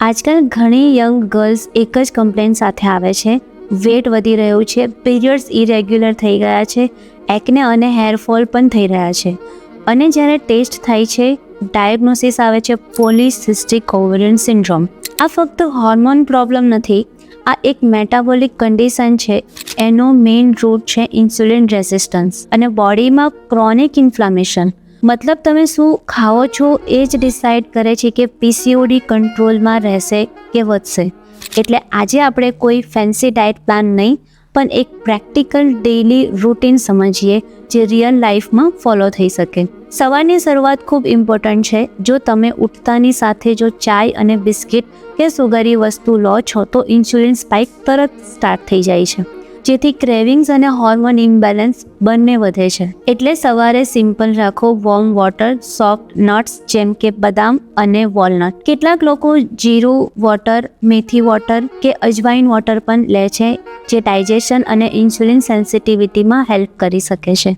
આજકાલ ઘણી young girls એક જ કમ્પ્લેન સાથે આવે છે, વેટ વધી રહ્યું છે, પીરિયડ્સ ઇરેગ્યુલર થઈ ગયા છે, એકને અને હેરફોલ પણ થઈ રહ્યા છે. અને જ્યારે ટેસ્ટ થાય છે, ડાયગ્નોસિસ આવે છે પોલિસિસ્ટિક ઓવેરિયન સિન્ડ્રોમ. આ ફક્ત હોર્મોન પ્રોબ્લેમ નથી, આ એક મેટાબોલિક કન્ડિશન છે. એનો મેઇન રૂટ છે ઇન્સ્યુલિન રેઝિસ્ટન્સ અને બોડીમાં ક્રોનિક ઇન્ફ્લામેશન. મતલબ તમે શું ખાઓ છો એ જ ડિસાઇડ કરે છે કે પીસીઓડી કંટ્રોલમાં રહેશે કે વધશે. એટલે આજે આપણે કોઈ ફેન્સી ડાયટ પ્લાન નહીં, પણ એક પ્રેક્ટિકલ ડેઇલી રૂટીન સમજીએ જે રિયલ લાઈફમાં ફોલો થઈ શકે. સવારની શરૂઆત ખૂબ ઇમ્પોર્ટન્ટ છે. જો તમે ઉઠતાની સાથે જો ચાય અને બિસ્કિટ કે સુગરી વસ્તુ લો છો તો ઇન્સ્યુલિન સ્પાઇક તરત સ્ટાર્ટ થઈ જાય છે, જેથી ક્રેવિંગ્સ અને હોર્મોન ઇમ્બેલેન્સ બંને વધે છે. એટલે સવારે સિમ્પલ રાખો, વોર્મ વોટર, સોફ્ટ નટ્સ જેમ કે બદામ અને વોલનટ. કેટલાક લોકો જીરું વોટર, મેથી વોટર કે અજવાઈન વોટર પણ લે છે, જે ડાયજેશન અને ઇન્સ્યુલિન સેન્સિટિવિટીમાં હેલ્પ કરી શકે છે.